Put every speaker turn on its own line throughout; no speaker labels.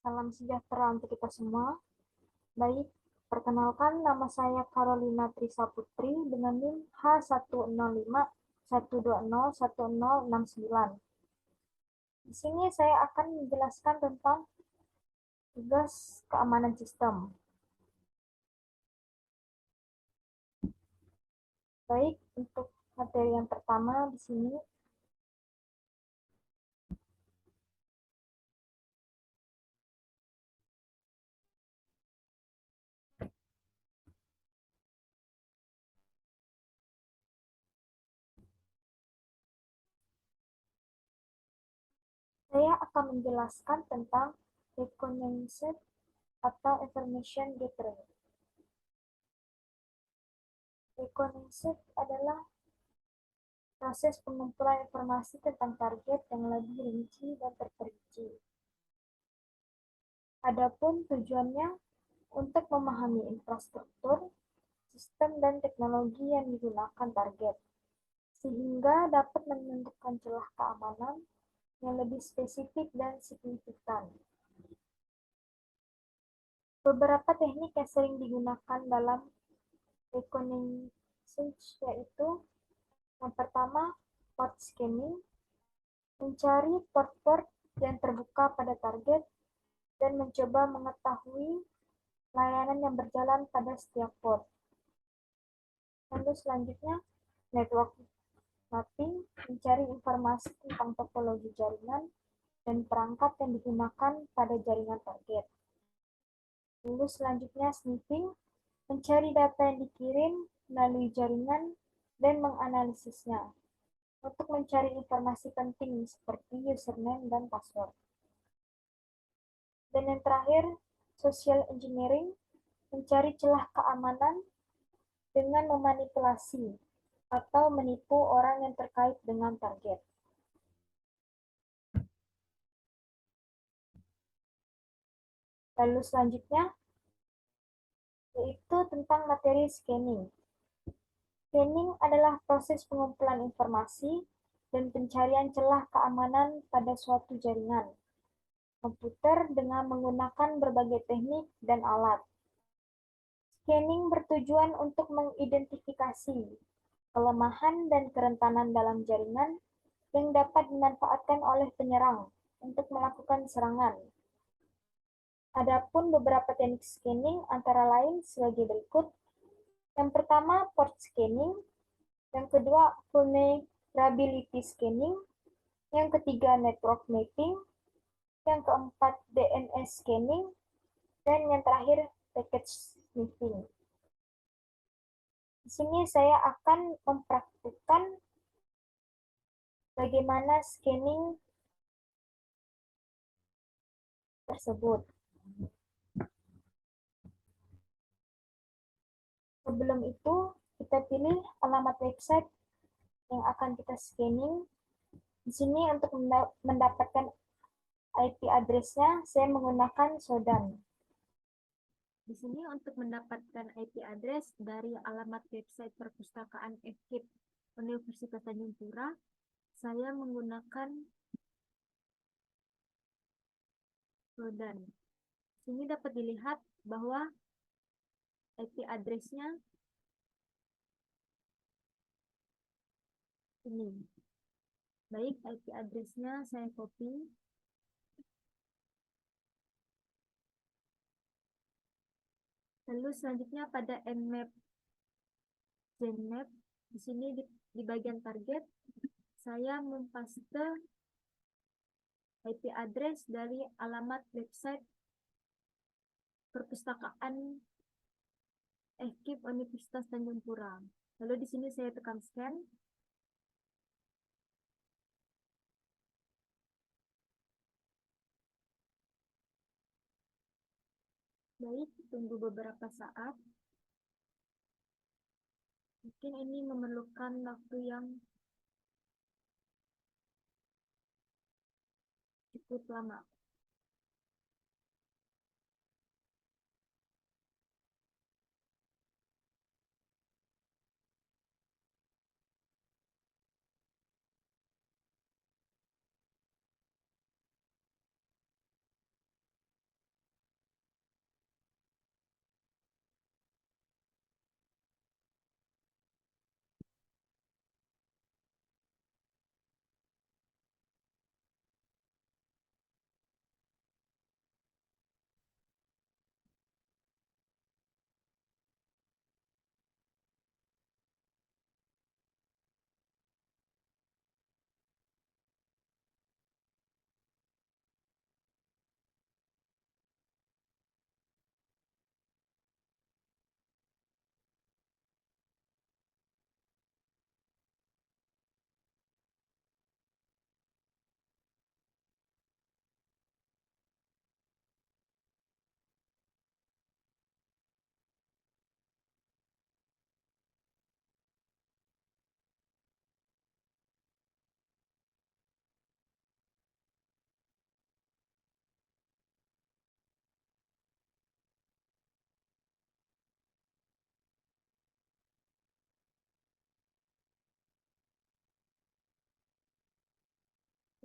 Salam sejahtera untuk kita semua. Baik, perkenalkan nama saya Carolina Trisaputri dengan NIM H10512010069. Di sini saya akan menjelaskan tentang tugas keamanan sistem. Baik, untuk materi yang pertama di sini saya akan menjelaskan tentang reconnaissance atau information gathering. Reconnaissance adalah proses pengumpulan informasi tentang target yang lebih rinci dan terperinci. Adapun tujuannya untuk memahami infrastruktur, sistem, dan teknologi yang digunakan target, sehingga dapat menentukan celah keamanan yang lebih spesifik dan signifikan. Beberapa teknik yang sering digunakan dalam reconnaissance yaitu yang pertama, port scanning, mencari port-port yang terbuka pada target dan mencoba mengetahui layanan yang berjalan pada setiap port. Lalu selanjutnya, network mapping, mencari informasi tentang topologi jaringan dan perangkat yang digunakan pada jaringan target. Lalu selanjutnya, sniffing, mencari data yang dikirim melalui jaringan dan menganalisisnya untuk mencari informasi penting seperti username dan password. Dan yang terakhir, social engineering, mencari celah keamanan dengan memanipulasi atau menipu orang yang terkait dengan target. Lalu selanjutnya, yaitu tentang materi scanning. Scanning adalah proses pengumpulan informasi dan pencarian celah keamanan pada suatu jaringan komputer dengan menggunakan berbagai teknik dan alat. Scanning bertujuan untuk mengidentifikasi kelemahan dan kerentanan dalam jaringan yang dapat dimanfaatkan oleh penyerang untuk melakukan serangan. Adapun beberapa teknik scanning antara lain sebagai berikut. Yang pertama, port scanning. Yang kedua, vulnerability scanning. Yang ketiga, network mapping. Yang keempat, DNS scanning. Dan yang terakhir, package sniffing. Di sini saya akan mempraktikkan bagaimana scanning tersebut. Sebelum itu, kita pilih alamat website yang akan kita scanning. Di sini untuk mendapatkan IP address-nya, saya menggunakan Shodan. Di sini untuk mendapatkan IP address dari alamat website perpustakaan FKIP Universitas Tanjung Pura, saya menggunakan Shodan. Di sini dapat dilihat bahwa IP address-nya ini. Baik, IP address-nya saya copy. Lalu selanjutnya pada nmap genmap, di sini di bagian target, saya mempaste IP address dari alamat website perpustakaan FKIP Universitas Tanjung Pura. Lalu di sini saya tekan scan. Baik, tunggu beberapa saat. Mungkin ini memerlukan waktu yang cukup lama.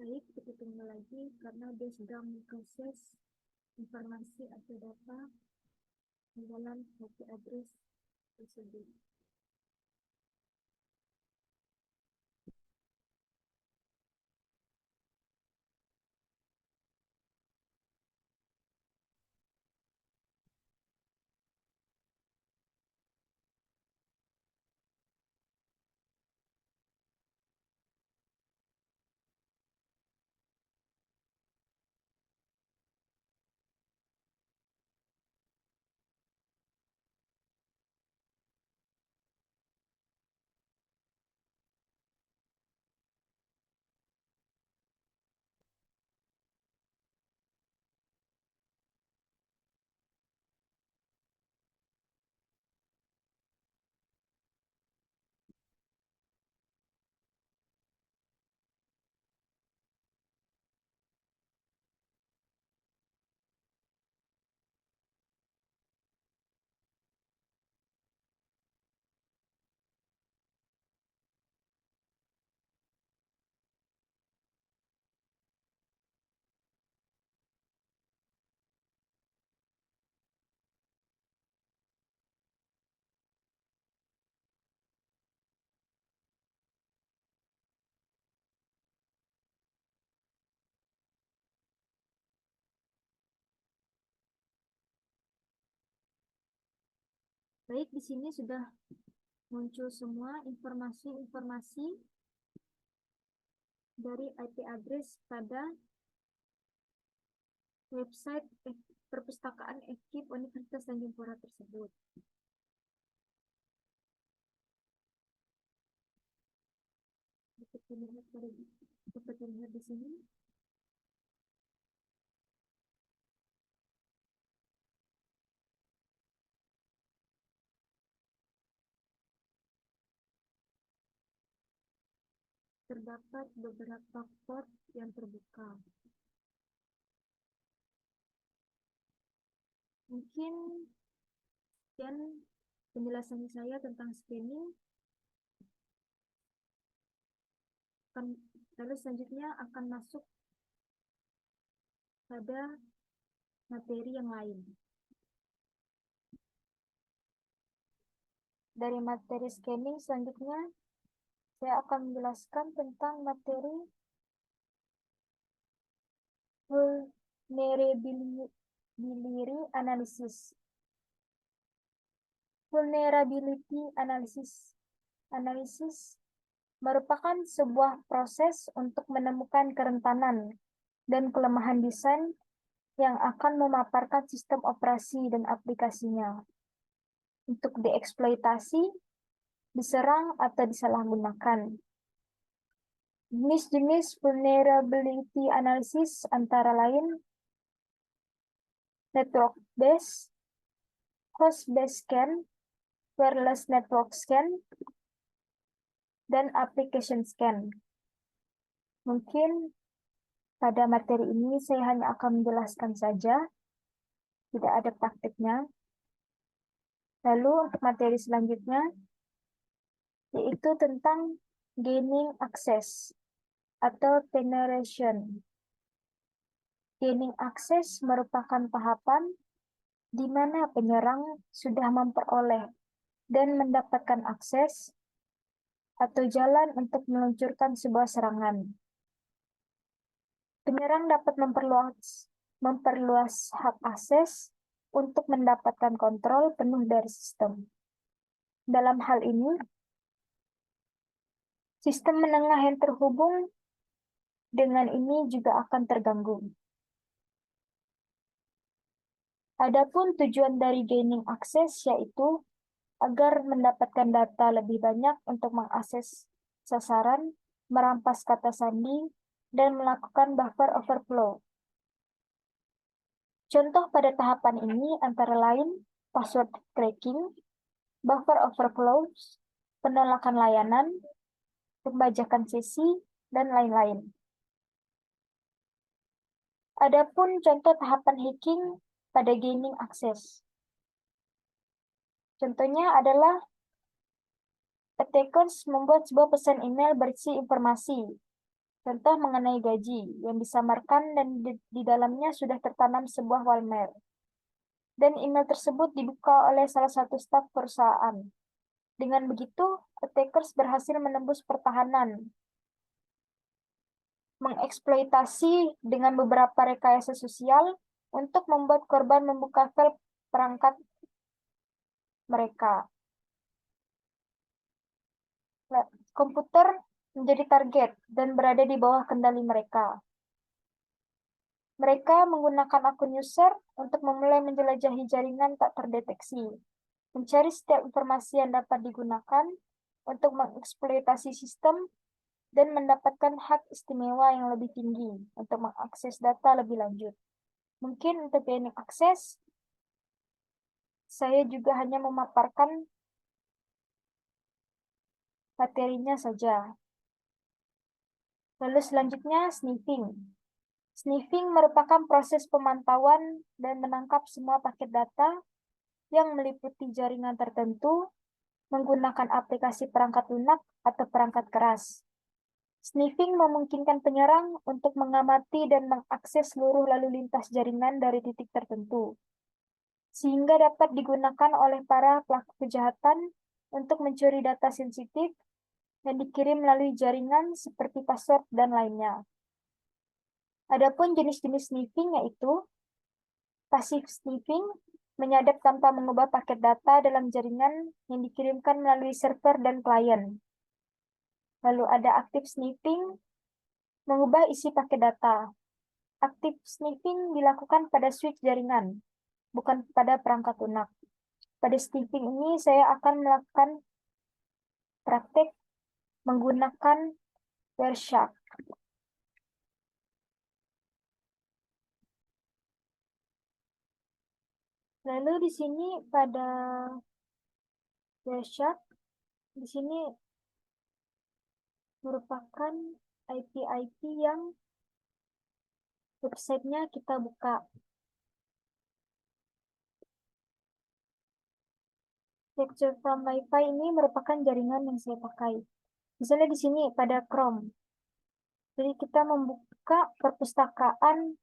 Baik, kita tunggu lagi karena dia sedang memproses informasi atau data di dalam IP address tersebut. Baik, di sini sudah muncul semua informasi-informasi dari IP address pada website perpustakaan FKIP Universitas Tanjung Pura tersebut. Dapat dilihat di sini. Terdapat beberapa port yang terbuka. Mungkin sekian penjelasan saya tentang scanning. Lalu selanjutnya akan masuk pada materi yang lain. Dari materi scanning selanjutnya, saya akan menjelaskan tentang materi vulnerability analysis. Vulnerability analysis merupakan sebuah proses untuk menemukan kerentanan dan kelemahan desain yang akan memaparkan sistem operasi dan aplikasinya untuk dieksploitasi, diserang, atau disalahgunakan. Jenis-jenis vulnerability analysis antara lain network based, host based scan, wireless network scan, dan application scan. Mungkin pada materi ini saya hanya akan menjelaskan saja, tidak ada praktiknya. Lalu untuk materi selanjutnya, yaitu tentang gaining access atau penetration. Gaining access merupakan tahapan di mana penyerang sudah memperoleh dan mendapatkan akses atau jalan untuk meluncurkan sebuah serangan. Penyerang dapat memperluas hak akses untuk mendapatkan kontrol penuh dari sistem. Dalam hal ini, sistem menengah yang terhubung dengan ini juga akan terganggu. Adapun tujuan dari gaining access yaitu agar mendapatkan data lebih banyak untuk mengakses sasaran, merampas kata sandi, dan melakukan buffer overflow. Contoh pada tahapan ini antara lain password cracking, buffer overflow, penolakan layanan, pembajakan sesi, dan lain-lain. Adapun contoh tahapan hacking pada gaining access. Contohnya adalah attackers membuat sebuah pesan email berisi informasi Contoh mengenai gaji yang disamarkan dan di dalamnya sudah tertanam sebuah malware. Dan email tersebut dibuka oleh salah satu staf perusahaan. Dengan begitu, attackers berhasil menembus pertahanan, mengeksploitasi dengan beberapa rekayasa sosial untuk membuat korban membuka file perangkat mereka. Komputer menjadi target dan berada di bawah kendali mereka. Mereka menggunakan akun user untuk memulai menjelajahi jaringan tak terdeteksi, mencari setiap informasi yang dapat digunakan untuk mengeksploitasi sistem, dan mendapatkan hak istimewa yang lebih tinggi untuk mengakses data lebih lanjut. Mungkin untuk gaining akses, saya juga hanya memaparkan materinya saja. Lalu selanjutnya, sniffing. Sniffing merupakan proses pemantauan dan menangkap semua paket data yang meliputi jaringan tertentu menggunakan aplikasi perangkat lunak atau perangkat keras. Sniffing memungkinkan penyerang untuk mengamati dan mengakses seluruh lalu lintas jaringan dari titik tertentu, sehingga dapat digunakan oleh para pelaku kejahatan untuk mencuri data sensitif yang dikirim melalui jaringan seperti password dan lainnya. Adapun jenis-jenis sniffing yaitu passive sniffing, menyadap tanpa mengubah paket data dalam jaringan yang dikirimkan melalui server dan klien. Lalu ada active sniffing, mengubah isi paket data. Active sniffing dilakukan pada switch jaringan, bukan pada perangkat lunak. Pada sniffing ini saya akan melakukan praktek menggunakan Wireshark. Lalu di sini pada Wireshark, di sini merupakan IP-IP yang websitenya kita buka. Lecture from Wi-Fi ini merupakan jaringan yang saya pakai. Misalnya di sini pada Chrome. Jadi kita membuka perpustakaan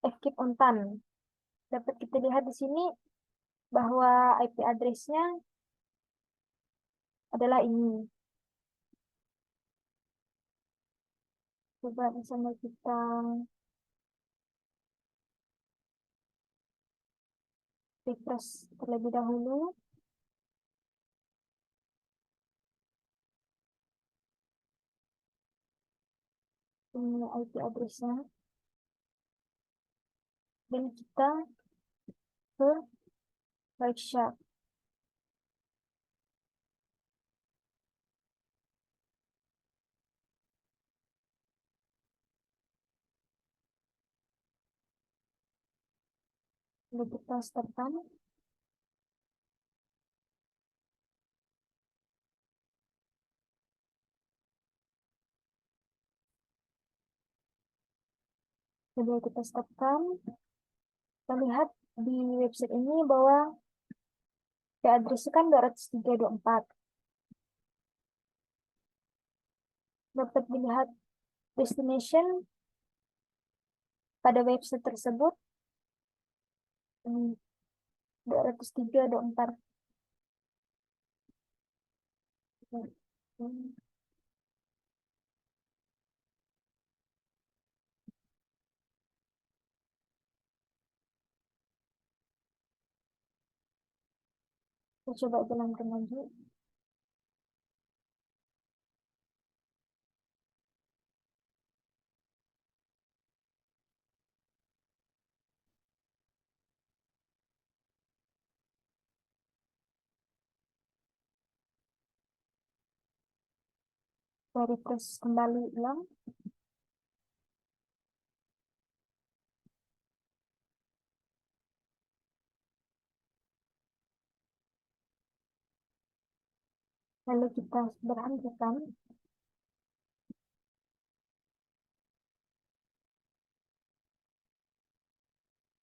FKIP Untan. Dapat kita lihat di sini bahwa IP address-nya adalah ini. Coba misalnya kita refresh terlebih dahulu. Ini IP address-nya. Dan kita ke Wireshark. Lalu kita startkan. Coba kita startkan. Kita lihat di website ini bahwa IP address-nya kan 203.24. Dapat dilihat destination pada website tersebut 203.24. Kita coba jalankan lagi. Kita refresh kembali ulang. Lalu kita berhentikan.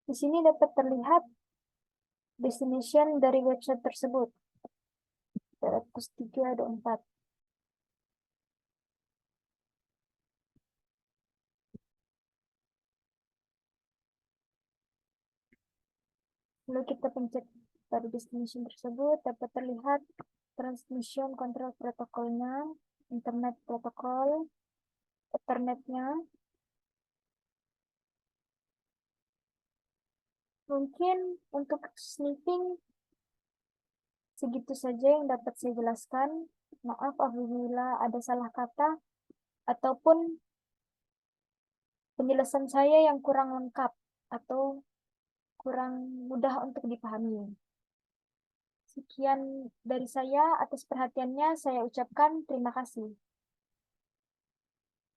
Di sini dapat terlihat destination dari website tersebut. 203.24. Lalu kita pencet pada destination tersebut, dapat terlihat transmission control protokolnya, internet protokol, ethernetnya. Mungkin untuk sniffing segitu saja yang dapat saya jelaskan. Maaf apabila ada salah kata ataupun penjelasan saya yang kurang lengkap atau kurang mudah untuk dipahami. Sekian dari saya, atas perhatiannya saya ucapkan terima kasih.